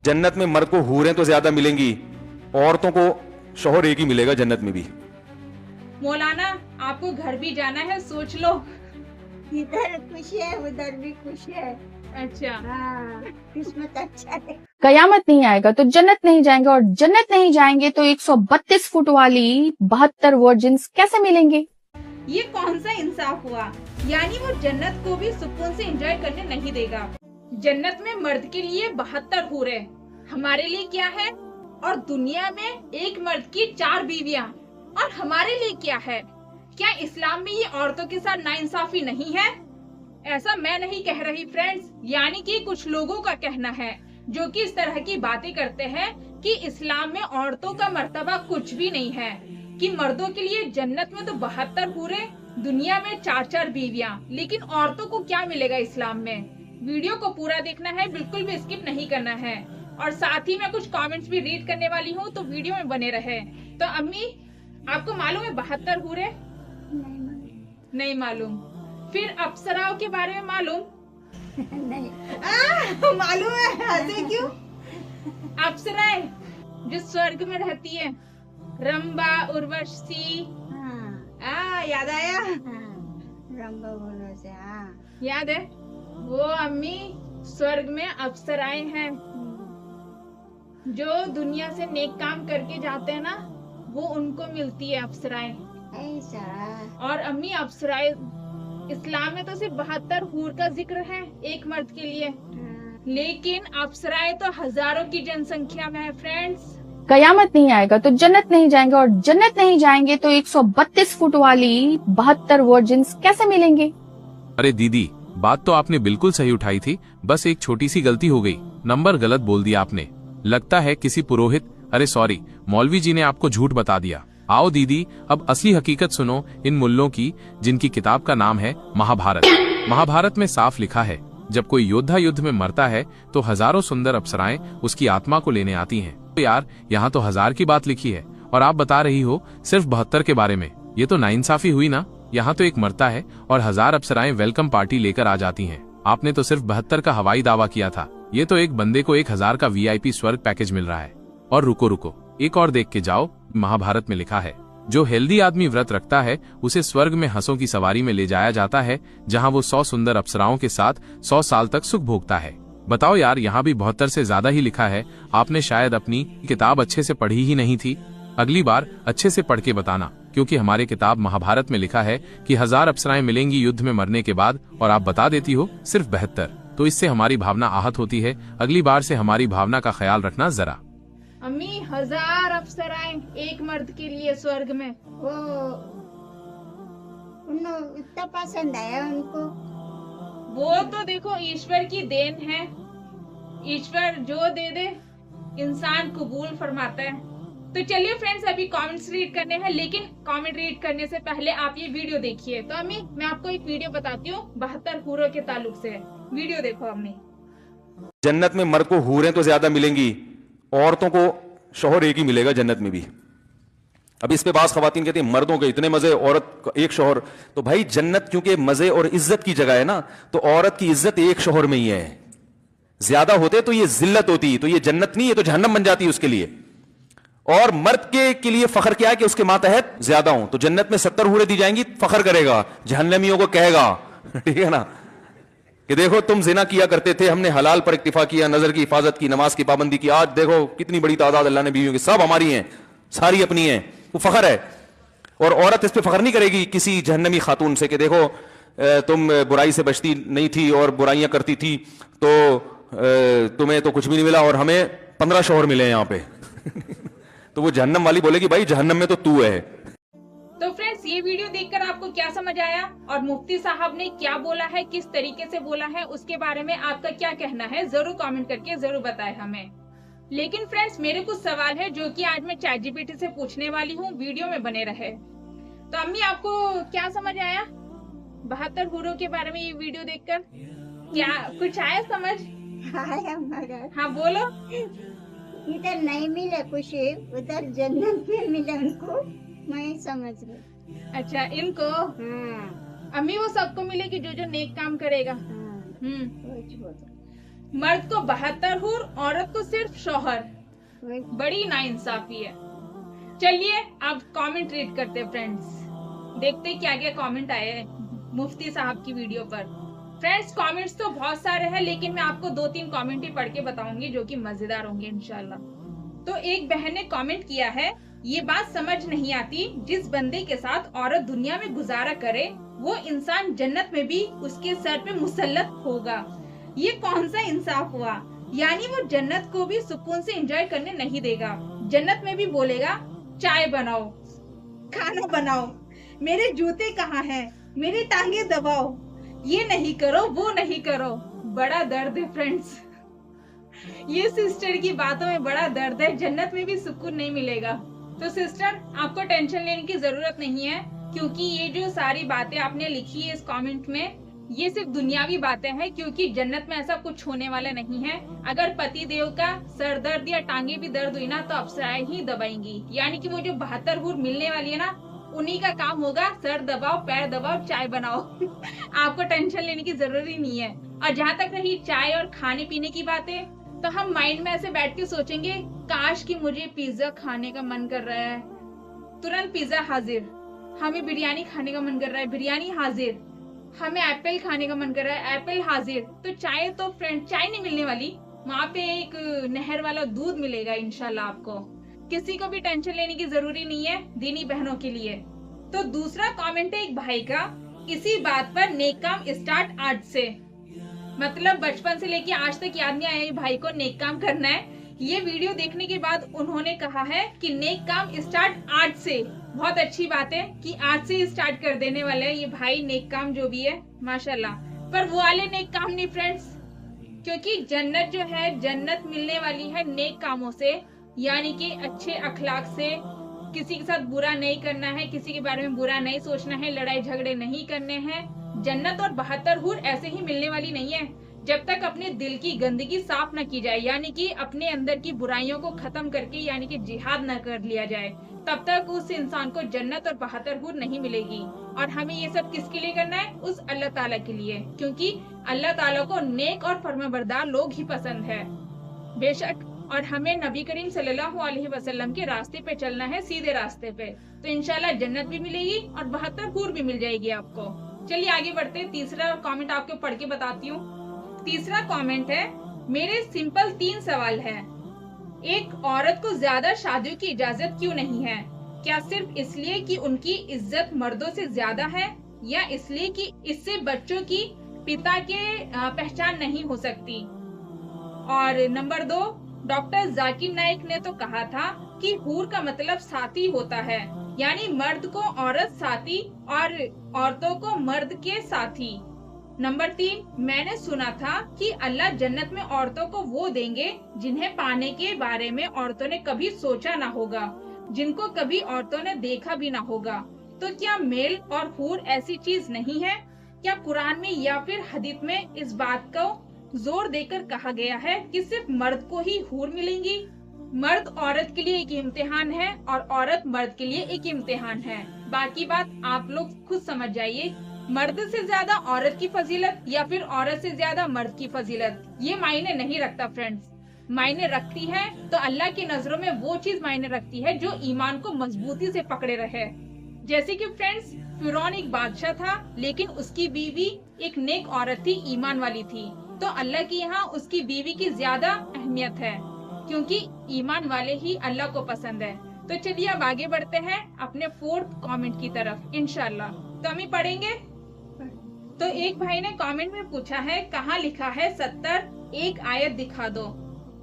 जन्नत में मर्द को हूरें तो ज्यादा मिलेंगी, औरतों को शौहर एक ही मिलेगा जन्नत में भी। मौलाना आपको घर भी जाना है, सोच लो। इधर खुश है उधर भी खुश है। अच्छा, हाँ, किस्मत अच्छा है। कयामत नहीं आएगा तो जन्नत नहीं जाएंगे, और जन्नत नहीं जाएंगे तो 132 फुट वाली 72 वर्जिन्स कैसे मिलेंगे? ये कौन सा इंसाफ हुआ? यानी वो जन्नत को भी सुकून से एंजॉय करने नहीं देगा। जन्नत में मर्द के लिए 72 हूरे, हमारे लिए क्या है? और दुनिया में एक मर्द की 4 बीवियां, और हमारे लिए क्या है? क्या इस्लाम में ये औरतों के साथ नाइंसाफी नहीं है? ऐसा मैं नहीं कह रही फ्रेंड्स, यानी कि कुछ लोगों का कहना है जो कि इस तरह की बातें करते हैं कि इस्लाम में औरतों का मर्तबा कुछ भी नहीं है, कि मर्दों के लिए जन्नत में तो 72 हूरे, दुनिया में 4 बीवियां, लेकिन औरतों को क्या मिलेगा इस्लाम में? वीडियो को पूरा देखना है, बिल्कुल भी स्किप नहीं करना है। और साथ ही मैं कुछ कमेंट्स भी रीड करने वाली हूँ, तो वीडियो में बने रहे। तो अम्मी, आपको मालूम है 72 हूरे? नहीं मालूम। फिर अप्सराओं के बारे में मालूम? नहीं। मालूम है, हंसे क्यों? अप्सराएं जो स्वर्ग में रहती है, रंबा, उर्वशी। हाँ, याद आया? हाँ, रंबा बोलो से। हाँ, याद है? वो अम्मी स्वर्ग में अप्सराएं हैं जो दुनिया से नेक काम करके जाते हैं ना, वो उनको मिलती है अप्सराएं। ऐसा। और अम्मी अप्सराएं इस्लाम में तो सिर्फ 72 हूर का जिक्र है एक मर्द के लिए, हाँ, लेकिन अप्सराएं तो हजारों की जनसंख्या में है फ्रेंड्स। कयामत नहीं आएगा तो जन्नत नहीं जाएंगे, और जन्नत नहीं जाएंगे तो 132 फुट वाली 72 वर्जिन्स कैसे मिलेंगे? अरे दीदी, बात तो आपने बिल्कुल सही उठाई थी, बस एक छोटी सी गलती हो गई, नंबर गलत बोल दिया आपने। लगता है किसी पुरोहित, अरे सॉरी, मौलवी जी ने आपको झूठ बता दिया। आओ दीदी, अब असली हकीकत सुनो इन मुल्लों की, जिनकी किताब का नाम है महाभारत। महाभारत में साफ लिखा है, जब कोई योद्धा युद्ध में मरता है तो हजारों सुंदर अप्सराएं उसकी आत्मा को लेने आती हैं। तो यार, यहाँ तो 1000 की बात लिखी है और आप बता रही हो सिर्फ 72 के बारे में। ये तो नाइंसाफी हुई ना। यहाँ तो एक मरता है और 1000 अप्सराएं वेलकम पार्टी लेकर आ जाती हैं। आपने तो सिर्फ 72 का हवाई दावा किया था, ये तो एक बंदे को 1000 का VIP स्वर्ग पैकेज मिल रहा है। और रुको रुको, एक और देख के जाओ, महाभारत में लिखा है, जो हेल्दी आदमी व्रत रखता है उसे स्वर्ग में हंसों की सवारी में ले जाया जाता है, जहाँ वो 100 सुंदर अप्सराओं के साथ 100 साल तक सुख भोगता है। बताओ यार, यहाँ भी 72 से ज्यादा ही लिखा है। आपने शायद अपनी किताब अच्छे से पढ़ी ही नहीं थी। अगली बार अच्छे से पढ़ के बताना, क्योंकि हमारे किताब महाभारत में लिखा है कि 1000 अप्सराएं मिलेंगी युद्ध में मरने के बाद, और आप बता देती हो सिर्फ 72। तो इससे हमारी भावना आहत होती है। अगली बार से हमारी भावना का ख्याल रखना जरा। अम्मी 1000 अप्सराएं एक मर्द के लिए स्वर्ग में। वो उन्हें इतना पसंद आया उनको। वो तो देखो ईश्वर की देन है, ईश्वर जो दे दे इंसान कबूल फरमाता है। तो चलिए फ्रेंड्स, अभी कमेंट्स रीड करने हैं, लेकिन कमेंट रीड करने से पहले आप ये वीडियो देखिए। तो अम्मी, मैं आपको एक वीडियो बताती हूँ 72 हूरों के ताल्लुक से। वीडियो देखो अम्मी। जन्नत में मर्द को हूरें तो ज्यादा मिलेंगी, औरतों को शौहर एक ही मिलेगा जन्नत में भी। अब इस पे बास खवातीन कहती हैं मर्दों के इतने मजे, औरत का एक शौहर। तो भाई जन्नत क्योंकि मजे और इज्जत की जगह है ना, तो औरत की इज्जत एक शौहर में ही है। ज्यादा होते तो ये जिल्लत होती, तो ये जन्नत नहीं, ये तो जहन्नम बन जाती है उसके लिए। और मर्द के लिए फखर क्या है कि उसके मातहत ज्यादा हो। तो जन्नत में 70 हूरें दी जाएंगी, फखर करेगा, जहन्नमियों को कहेगा ठीक है ना, कि देखो तुम जिना किया करते थे, हमने हलाल पर इक्तिफा किया, नजर की हिफाजत की, नमाज की पाबंदी की, आज देखो कितनी बड़ी तादाद अल्लाह ने बीवियों की, सब हमारी हैं, सारी अपनी हैं। वो फखर है। और औरत इस पे फखर नहीं करेगी किसी जहन्नमी खातून से कि देखो तुम बुराई से बचती नहीं थी और बुराइयां करती थी, तो तुम्हें तो कुछ भी नहीं मिला और हमें 15 शौहर मिले यहां पे तो वो जहन्नम वाली बोलेगी भाई जहन्नम में तो तू है। तो फ्रेंड्स, ये वीडियो देखकर आपको क्या समझ आया और मुफ्ती साहब ने क्या बोला है, किस तरीके से बोला है, उसके बारे में आपका क्या कहना है, जरूर कमेंट करके जरूर बताएं हमें। लेकिन फ्रेंड्स, मेरे कुछ सवाल है जो कि आज मैं ChatGPT से पूछने वाली हूँ, वीडियो में बने रहे। तो अम्मी, आपको क्या समझ आया 72 हूरों के बारे में ये वीडियो देखकर? क्या कुछ आया समझ? आया मगर हाँ बोलो। इधर नहीं मिले खुशी, उधर जन्नत में मिले उनको, मैं समझ गई। अच्छा, इनको? हाँ, अम्मी, वो सबको मिलेगी जो जो नेक काम करेगा। हाँ, हम्म। कुछ बोलो। मर्द को 72 हूर, औरत को सिर्फ शौहर। वही बड़ी नाइंसाफी है। चलिए अब कमेंट रीड करते हैं फ्रेंड्स, देखते हैं क्या क्या कमेंट आए हैं मुफ्ती साहब की वीडियो पर। फ्रेंड्स कमेंट्स तो बहुत सारे हैं, लेकिन मैं आपको 2-3 कमेंट ही पढ़ के बताऊंगी जो कि मजेदार होंगे इंशाल्लाह। तो एक बहन ने कमेंट किया है, ये बात समझ नहीं आती, जिस बंदे के साथ औरत दुनिया में गुजारा करे वो इंसान जन्नत में भी उसके सर पे मुसल्लत होगा। ये कौन सा इंसाफ हुआ? यानी वो जन्नत को भी सुकून से एंजॉय करने नहीं देगा। जन्नत में भी बोलेगा चाय बनाओ, खाना बनाओ, मेरे जूते कहाँ हैं, मेरी टांगे दबाओ, ये नहीं करो, वो नहीं करो। बड़ा दर्द है फ्रेंड्स, ये सिस्टर की बातों में बड़ा दर्द है। जन्नत में भी सुकून नहीं मिलेगा। तो सिस्टर आपको टेंशन लेने की जरूरत नहीं है, क्योंकि ये जो सारी बातें आपने लिखी है इस कमेंट में, ये सिर्फ दुनियावी बातें हैं, क्योंकि जन्नत में ऐसा कुछ होने वाला नहीं है। अगर पति देव का सर दर्द या टांगे भी दर्द हुई ना तो अप्सराएं ही दबाएंगी। यानी कि वो जो 72 हूर मिलने वाली है ना, उन्हीं का काम होगा सर दबाओ, पैर दबाओ, चाय बनाओ। आपको टेंशन लेने की जरूरत ही नहीं है। और जहाँ तक रही चाय और खाने पीने की बातें, तो हम माइंड में ऐसे बैठ के सोचेंगे काश कि मुझे पिज्जा खाने का मन कर रहा है, तुरंत पिज्जा हाजिर। हमें बिरयानी खाने का मन कर रहा है, बिरयानी हाजिर। हमें एप्पल खाने का मन कर रहा है, एप्पल हाजिर। तो फ्रेंड चाय नहीं मिलने वाली, वहाँ पे एक नहर वाला दूध मिलेगा इंशाल्लाह आपको। किसी को भी टेंशन लेने की जरूरी नहीं है दीनी बहनों के लिए। तो दूसरा कमेंट है एक भाई का, इसी बात पर नेक काम स्टार्ट आज से। मतलब बचपन से लेके आज तक याद नहीं आया भाई को नेक काम करना है। ये वीडियो देखने के बाद उन्होंने कहा है कि नेक काम स्टार्ट आज से। बहुत अच्छी बात है कि आज से स्टार्ट कर देने वाले हैं ये भाई नेक काम जो भी है, माशाल्लाह। पर वो वाले नेक काम नहीं फ्रेंड्स, क्योंकि जन्नत जो है, जन्नत मिलने वाली है नेक कामों से, यानी कि अच्छे अखलाक से। किसी के साथ बुरा नहीं करना है, किसी के बारे में बुरा नहीं सोचना है, लड़ाई झगड़े नहीं करने हैं। जन्नत और 72 हूर ऐसे ही मिलने वाली नहीं है, जब तक अपने दिल की गंदगी साफ न की जाए, यानी कि अपने अंदर की बुराइयों को खत्म करके यानी कि जिहाद न कर लिया जाए, तब तक उस इंसान को जन्नत और 72 हूर नहीं मिलेगी। और हमें ये सब किसके लिए करना है? उस अल्लाह ताला के लिए, क्योंकि अल्लाह ताला को नेक और फरमाबरदार लोग ही पसंद है बेशक। और हमें नबी करीम सल्लल्लाहु अलैहि वसल्लम के रास्ते पे चलना है, सीधे रास्ते पे। तो इंशाल्लाह जन्नत भी मिलेगी और 72 हूर भी मिल जाएगी आपको। चलिए आगे बढ़ते हैं। तीसरा कमेंट आपको पढ़ के बताती हूँ। तीसरा कमेंट है, मेरे सिंपल 3 सवाल है। एक, औरत को ज्यादा शादियों की इजाजत क्यों नहीं है? क्या सिर्फ इसलिए कि उनकी इज्जत मर्दों से ज्यादा है, या इसलिए कि इससे बच्चों की पिता के पहचान नहीं हो सकती? और नंबर 2, डॉक्टर जाकिर नाइक ने तो कहा था कि हूर का मतलब साथी होता है, यानी मर्द को औरत साथी और औरतों को मर्द के साथी। नंबर 3, मैंने सुना था कि अल्लाह जन्नत में औरतों को वो देंगे जिन्हें पाने के बारे में औरतों ने कभी सोचा ना होगा, जिनको कभी औरतों ने देखा भी ना होगा। तो क्या मेल और हूर ऐसी चीज नहीं है? क्या कुरान में या फिर हदीस में इस बात को जोर देकर कहा गया है कि सिर्फ मर्द को ही हूर मिलेंगी? मर्द औरत के लिए एक इम्तिहान है और औरत मर्द के लिए एक इम्तिहान है। बाकी बात आप लोग खुद समझ जाइए। मर्द से ज्यादा औरत की फजीलत या फिर औरत से ज्यादा मर्द की फजीलत, ये मायने नहीं रखता फ्रेंड्स। मायने रखती है तो अल्लाह की नजरों में वो चीज मायने रखती है जो ईमान को मजबूती से पकड़े रहे। जैसे कि फ्रेंड्स, फिरौन एक बादशाह था, लेकिन उसकी बीवी एक नेक औरत थी, ईमान वाली थी। तो अल्लाह की यहाँ उसकी बीवी की ज्यादा अहमियत है, क्योंकि ईमान वाले ही अल्लाह को पसंद है। तो चलिए अब आगे बढ़ते हैं अपने 4th कमेंट की तरफ इंशाल्लाह। तो हम ही पढ़ेंगे। तो एक भाई ने कमेंट में पूछा है, कहाँ लिखा है 70? एक आयत दिखा दो।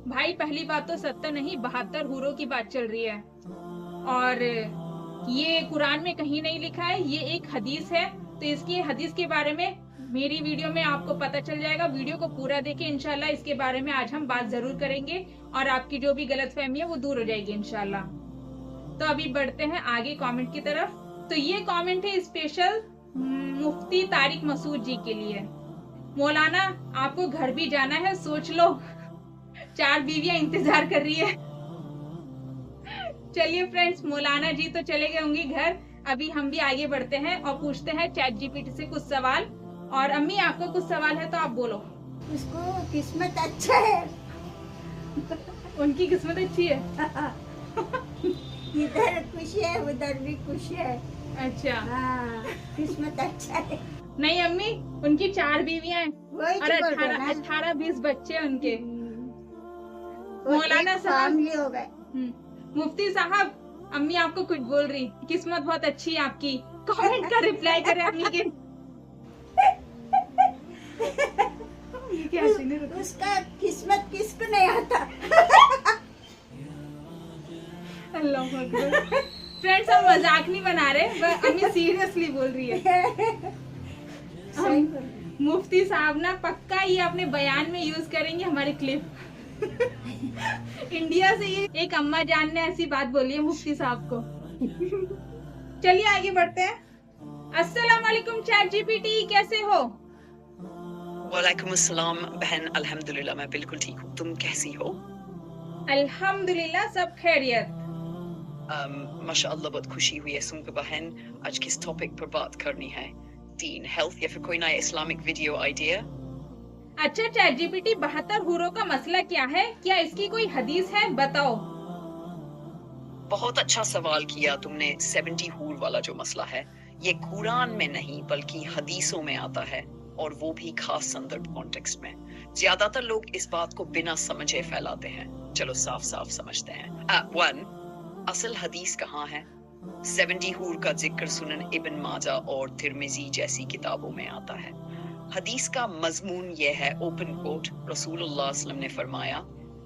भाई पहली बात तो 70 नहीं 72 हूरों की बात चल रही है, और ये कुरान में कहीं नहीं लिखा है, ये एक हदीस है। तो इसकी हदीस के बारे में मेरी वीडियो में आपको पता चल जाएगा। वीडियो को पूरा देखें, इंशाल्लाह इसके बारे में आज हम बात जरूर करेंगे और आपकी जो भी गलतफहमी है वो दूर हो जाएगी इंशाल्लाह। तो अभी बढ़ते हैं आगे कमेंट की तरफ। तो ये कमेंट है स्पेशल मुफ्ती तारिक मसूद जी के लिए। मौलाना आपको घर भी जाना है, सोच लो, 4 बीवियां इंतजार कर रही है। चलिए फ्रेंड्स, मौलाना जी तो चले गए होंगे घर। अभी हम भी आगे बढ़ते हैं और पूछते हैं चैट जीपीटी से कुछ सवाल। और अम्मी आपको कुछ सवाल है तो आप बोलो। उसको किस्मत अच्छा है। उनकी किस्मत अच्छी है। इधर खुश है उधर भी खुश है। अच्छा। हाँ, किस्मत अच्छा है। नहीं अम्मी, उनकी 4 बीवियां हैं वही और तो बोल रहे ना। 18-20 बच्चे हैं उनके। वो मौलाना एक साहब। फैमिली हो गए। मुफ्ती साहब, अम्मी आपको कुछ बोल रही, किस्मत बहुत अच्छी है आपकी। कमेंट का रिप्लाई करें अम्मी के। ये क्या हंसी नहीं रुकी? उसका किस्मत किसको नहीं आता। अल्लाह अकबर। फ्रेंड्स, हम मजाक नहीं बना रहे, बस अम्मी सीरियसली बोल रही है। सही बोल रहे। मुफ्ती साहब ना पक्का ये अपने बयान में यूज करेंगे हमारी क्लिप। इंडिया से ये एक अम्मा जान ने ऐसी बात बोली है मुफ्ती साहब को। चलिए आगे बढ़ते हैं। अस्सलाम वालेकुम चैट जीपीटी, कैसे हो? वालेकुम अस्सलाम बहन, अल्हम्दुलिल्लाह मैं बिल्कुल ठीक हूँ। तुम कैसी हो? अल्हम्दुलिल्लाह सब खैरियत। माशाअल्लाह बहुत खुशी हुई है सुनकर बहन। आज किस टॉपिक पर बात करनी है? दीन, हेल्थ या फिर कोई नया इस्लामिक वीडियो आइडिया? अच्छा चैट जीपीटी, 72 हूरों का मसला क्या है? क्या इसकी कोई हदीस है? बताओ। बहुत अच्छा सवाल किया तुमने। 70 हूर वाला जो मसला है, ये कुरान में नहीं बल्कि हदीसों में आता है, और वो भी खास संदर्भ कॉन्टेक्स्ट में। ज्यादातर लोग इस बात को बिना समझे फैलाते हैं। चलो साफ साफ समझते हैं। 1, असल हदीस कहाँ है? 70 हूर का जिक्र सुनन इब्न माजा और तिर्मिजी जैसी किताबों में आता है। हदीस का मजमून ये है, ओपन कोट, रसूलुल्लाह सल्लल्लाहु अलैहि वसल्लम ने फरमाया,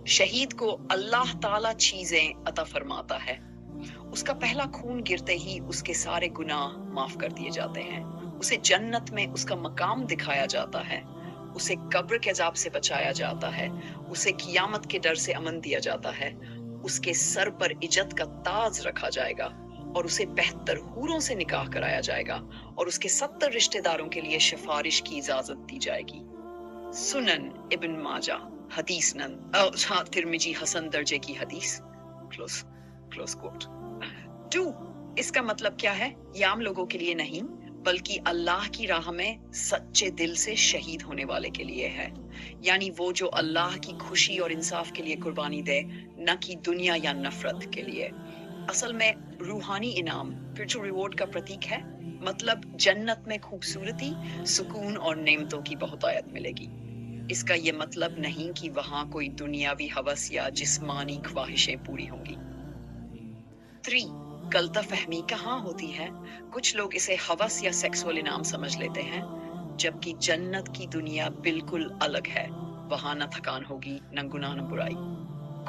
शहीद को अल्लाह ताला चीजें अता फरमाता है। उसका पहला खून गिरते ही उसके सारे गुनाह माफ कर दिए जाते हैं। उसे जन्नत में उसका मकाम दिखाया जाता है। उसे कब्र के अजाब से बचाया जाता है। उसे कियामत के डर से अमन दिया जाता है। उसके सर पर इज्जत का ताज रखा जाएगा और उसे 72 हूरों से निकाह कराया जाएगा और उसके 70 रिश्तेदारों के लिए सिफारिश की इजाजत दी जाएगी। सुनन इब्न माजा हदीस तिर्मिजी हसन दर्जे की हदीस। Close coat. 2, इसका मतलब क्या है? ये आम लोगों के लिए नहीं बल्कि अल्लाह की राह में सच्चे दिल से शहीद होने वाले के लिए है। यानी वो जो अल्लाह की खुशी और इंसाफ के लिए कुर्बानी दे, न कि दुनिया या नफरत के लिए। असल में रूहानी इनाम, फ्यूचर रिवॉर्ड का प्रतीक है। मतलब जन्नत में खूबसूरती, सुकून और नेमतों की बहुतायत मिलेगी। इसका ये मतलब नहीं कि वहां कोई दुनियावी हवस या जिस्मानी ख्वाहिशें पूरी होंगी। 3, गलत फहमी कहाँ होती है? कुछ लोग इसे हवस या सेक्सुअल इनाम समझ लेते हैं, जबकि जन्नत की दुनिया बिल्कुल अलग है। वहां न थकान होगी, न गुनाह, न बुराई।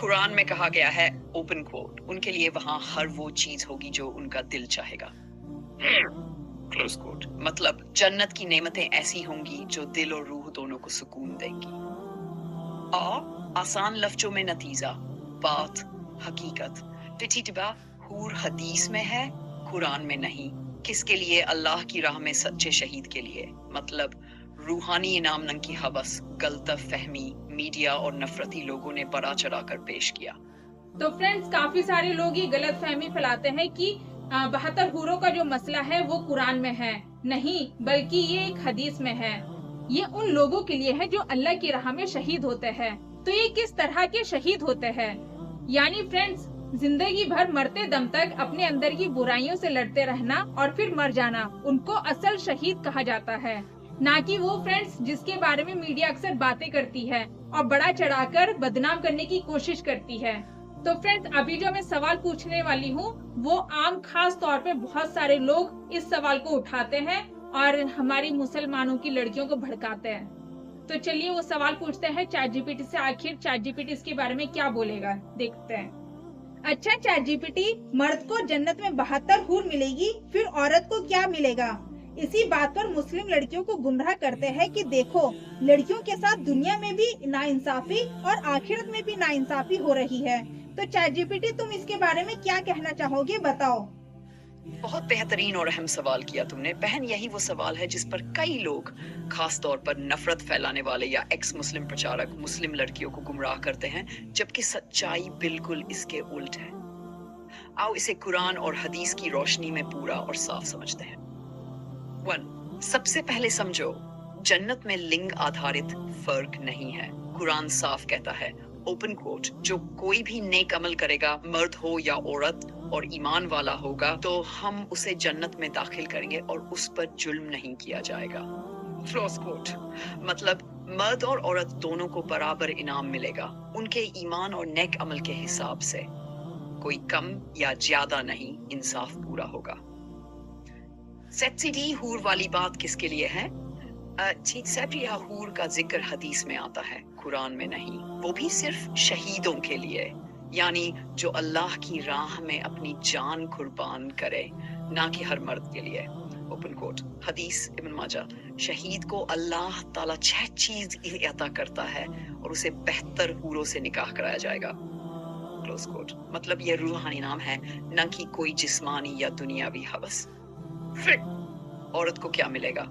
कुरान में कहा गया है, ओपन कोट, उनके लिए वहां हर वो चीज होगी जो उनका दिल चाहेगा। Close quote. मतलब जन्नत की नेमतें ऐसी होंगी जो दिल और रूह दोनों को सुकून देंगी। आसान लफ्जों में नतीजा, बात, हकीकत। टिटिबा हूर हदीस में है, कुरान में नहीं। किसके लिए? अल्लाह की राह में सच्चे शहीद के लिए। मतलब रूहानी इनाम नंग की हवस, गलत फहमी मीडिया और नफरती लोगों ने बड़ा चढ़ाकर पेश किया। तो फ्रेंड्स, काफी सारे लोग ये गलत फहमी फैलाते हैं कि 72 हूरों का जो मसला है वो कुरान में है। नहीं, बल्कि ये एक हदीस में है। ये उन लोगों के लिए है जो अल्लाह की राह में शहीद होते हैं। तो ये किस तरह के शहीद होते हैं? यानी फ्रेंड्स, जिंदगी भर मरते दम तक अपने अंदर की बुराइयों से लड़ते रहना और फिर मर जाना, उनको असल शहीद कहा जाता है। ना कि वो फ्रेंड्स जिसके बारे में मीडिया अक्सर बातें करती है और बड़ा चढ़ाकर बदनाम करने की कोशिश करती है। तो फ्रेंड्स, अभी जो मैं सवाल पूछने वाली हूँ वो आम खास तौर पे बहुत सारे लोग इस सवाल को उठाते हैं और हमारी मुसलमानों की लड़कियों को भड़काते हैं। तो चलिए वो सवाल पूछते हैं चैट जीपीटी से। आखिर चैट जीपीटी इसके बारे में क्या बोलेगा, देखते हैं। अच्छा चैट जीपीटी, मर्द को जन्नत में 72 हूर मिलेगी, फिर औरत को क्या मिलेगा? इसी बात पर मुस्लिम लड़कियों को गुमराह करते हैं कि देखो, लड़कियों के साथ दुनिया में भी नाइंसाफी और आखिरत में भी नाइंसाफी हो रही है। तो चैट जीपीटी, तुम इसके बारे में क्या कहना चाहोगे, बताओ। बहुत बेहतरीन और अहम सवाल किया तुमने बहन। यही वो सवाल है जिस पर कई लोग, खास तौर पर नफरत फैलाने वाले या एक्स मुस्लिम प्रचारक, मुस्लिम लड़कियों को गुमराह करते हैं, जबकि सच्चाई बिल्कुल इसके उल्ट है। आओ इसे कुरान और हदीस की रोशनी में पूरा और साफ समझते हैं। 1, सबसे पहले समझो, जन्नत में लिंग आधारित फर्क नहीं है। कुरान साफ कहता है, ओपन कोट, जो कोई भी नेक अमल करेगा, मर्द हो या औरत, और ईमान वाला होगा, तो हम उसे जन्नत में दाखिल करेंगे और उस पर जुल्म नहीं किया जाएगा। Close quote. मतलब मर्द और औरत दोनों को बराबर इनाम मिलेगा, उनके ईमान और नेक अमल के हिसाब से। कोई कम या ज्यादा नहीं, इंसाफ पूरा होगा। सेक्सी हूर वाली बात किसके लिए है? या हूर का जिक्र हदीस में आता है, कुरान में नहीं। वो भी सिर्फ शहीदों के लिए, यानी जो अल्लाह की राह में अपनी जान कुर्बान करे, ना कि हर मर्द के लिए। ओपन कोट, हदीस इब्न माजा, शहीद को अल्लाह ताला 6 चीज अता करता है और उसे बेहतर हूरों से निकाह कराया जाएगा। Close quote. मतलब ये रूहानी नाम है, न कि कोई जिस्मानी या दुनियावी हवस। फिर औरत को क्या मिलेगा?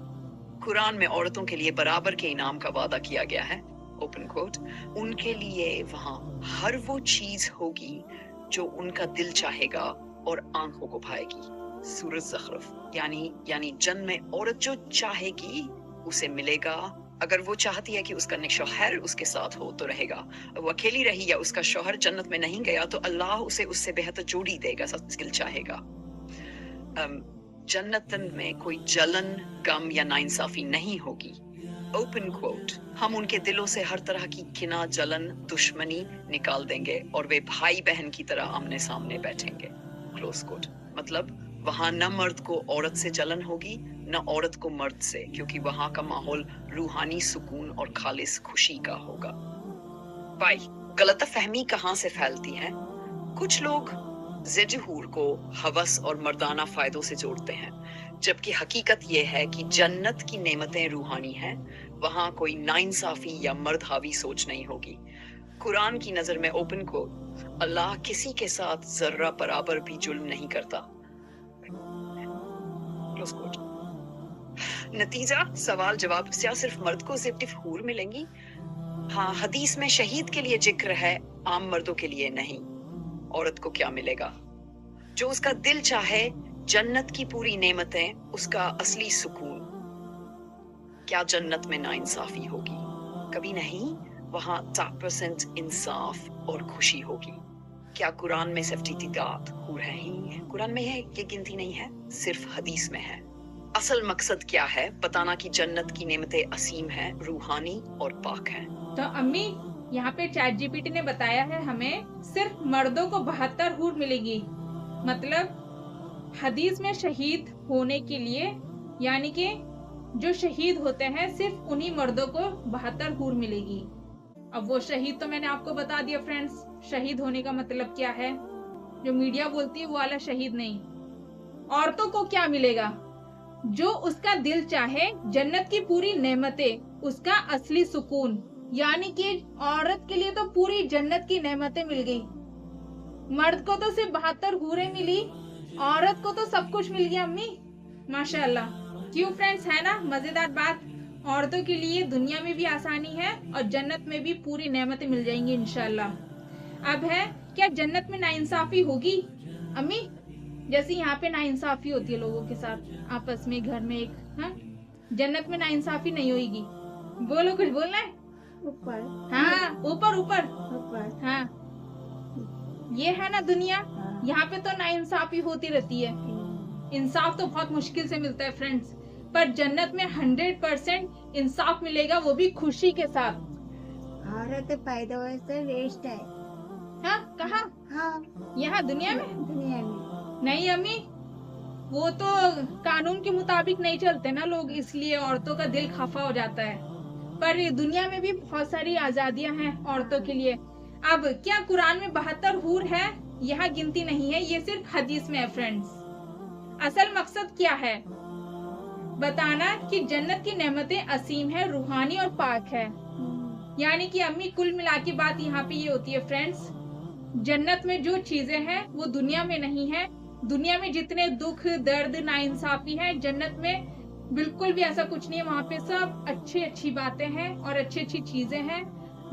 कुरान में औरतों के लिए बराबर के इनाम का वादा किया गया है। ओपन कोट, उनके लिए वहां हर वो चीज होगी जो उनका दिल चाहेगा और आंखों को भाएगी। सूरज ज़खरफ। यानी जन्नत में औरत जो चाहेगी उसे मिलेगा। अगर वो चाहती है कि उसका शौहर उसके साथ हो तो रहेगा, वो अकेली रही या उसका शौहर जन्नत में नहीं गया तो अल्लाह उसे उससे बेहतर जोड़ी देगा, दिल चाहेगा। जन्नतन में कोई जलन, गम या नाइंसाफी नहीं होगी। ओपन कोट, हम उनके दिलों से हर तरह की किना, जलन, दुश्मनी निकाल देंगे और वे भाई बहन की तरह आमने सामने बैठेंगे। Close quote. मतलब वहां न मर्द को औरत से जलन होगी, न औरत को मर्द से, क्योंकि वहां का माहौल रूहानी सुकून और खालिस खुशी का होगा। भाई, गलतफहमी कहां से फैलती है? कुछ लोग ज़िजहूर को हवस और मर्दाना फायदों से जोड़ते हैं, जबकि हकीकत यह है कि जन्नत की नेमतें रूहानी हैं। वहां कोई नाइंसाफी या मर्द हावी सोच नहीं होगी। कुरान की नजर में ओपन को अल्लाह किसी के साथ जर्रा बराबर भी जुल्म नहीं करता। Close quote. नतीजा, सवाल जवाब, क्या सिर्फ मर्द को ज़िफ्टिफ हूर मिलेंगी? हाँ, हदीस में शहीद के लिए जिक्र है, आम मर्दों के लिए नहीं। औरत को क्या मिलेगा? जो उसका दिल चाहे, जन्नत की पूरी नेमतें, उसका असली सुकून। क्या जन्नत में नाइंसाफी होगी? कभी नहीं। वहां 100% इंसाफ और खुशी होगी। क्या कुरान में सिर्फ इतिदात हूर है ही? कुरान में है, ये गिनती नहीं है, सिर्फ हदीस में है। असल मकसद क्या है? बताना कि जन्नत की नेमतें असीम हैं, रूहानी और पाक हैं। तो अम्मी, यहाँ पे ChatGPT ने बताया है हमें सिर्फ मर्दों को 72 हूर मिलेगी। मतलब हदीस में शहीद होने के लिए, यानी कि जो शहीद होते हैं सिर्फ उन्हीं मर्दों को 72 हूर मिलेगी। अब वो शहीद तो मैंने आपको बता दिया फ्रेंड्स, शहीद होने का मतलब क्या है। जो मीडिया बोलती है वो वाला शहीद नहीं। औरतों को क्या मिलेगा? जो उसका दिल चाहे, जन्नत की पूरी नेमतें, उसका असली सुकून। यानी कि औरत के लिए तो पूरी जन्नत की नेमतें मिल गई। मर्द को तो सिर्फ 72 हूरें मिली, औरत को तो सब कुछ मिल गया अम्मी। माशाल्लाह। क्यों फ्रेंड्स, है ना मजेदार बात? औरतों के लिए दुनिया में भी आसानी है और जन्नत में भी पूरी नेमतें मिल जाएंगी इंशाल्लाह। अब है, क्या जन्नत में नाइंसाफी होगी अम्मी? जैसे यहाँ पे नाइंसाफी होती है लोगों के साथ आपस में, घर में एक, हाँ? जन्नत में नाइंसाफी नहीं होगी। बोलो, कुछ बोलना है? ऊपर। हाँ, ऊपर ऊपर। ऊपर। हाँ, ये है ना दुनिया, यहाँ पे तो नाइंसाफी होती रहती है। इंसाफ तो बहुत मुश्किल से मिलता है फ्रेंड्स, पर जन्नत में 100% इंसाफ मिलेगा, वो भी खुशी के साथ। औरत पैदा हुए से वेस्ट है। हाँ, कहाँ? हाँ, यहाँ दुनिया में? दुनिया में नहीं अम्मी, वो तो कानून के मुताबिक नहीं चलते ना लोग, इसलिए औरतों का दिल खफा हो जाता है। पर दुनिया में भी बहुत सारी आजादियां हैं औरतों के लिए। अब क्या कुरान में 72 हूर है? यहाँ गिनती नहीं है, ये सिर्फ हदीस में है फ्रेंड्स। असल मकसद क्या है? बताना कि जन्नत की नेमतें असीम है, रूहानी और पाक है। यानी कि अम्मी, कुल मिला के बात यहाँ पे ये होती है फ्रेंड्स, जन्नत में जो चीजें हैं वो दुनिया में नहीं है। दुनिया में जितने दुख, दर्द, नाइंसाफी है, जन्नत में बिल्कुल भी ऐसा कुछ नहीं है। वहाँ पे सब अच्छी बातें हैं और अच्छी चीजें हैं।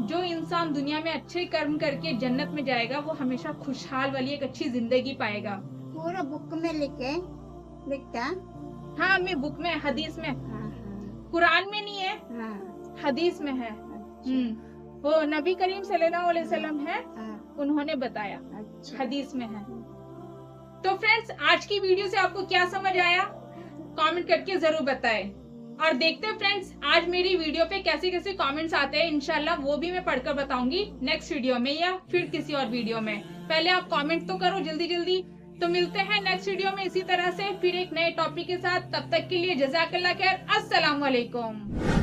जो इंसान दुनिया में अच्छे कर्म करके जन्नत में जाएगा, वो हमेशा खुशहाल वाली एक अच्छी जिंदगी पाएगा। पूरा बुक में लिखता। हाँ, मैं बुक में, हदीस में। हाँ, कुरान में नहीं है, हाँ हदीस में है। अच्छा वो नबी करीम सल्लल्लाहु अलैहि वसल्लम है, हाँ उन्होंने बताया, अच्छा हदीस में है। तो फ्रेंड्स, आज की वीडियो से आपको क्या समझ आया, कमेंट करके जरूर बताएं। और देखते हैं फ्रेंड्स, आज मेरी वीडियो पे कैसे कैसे कमेंट्स आते हैं, इंशाल्लाह वो भी मैं पढ़कर बताऊंगी नेक्स्ट वीडियो में या फिर किसी और वीडियो में। पहले आप कमेंट तो करो जल्दी जल्दी। तो मिलते हैं नेक्स्ट वीडियो में इसी तरह से फिर एक नए टॉपिक के साथ। तब तक के लिए जज़ाकल्लाह खैर, अस्सलाम वालेकुम।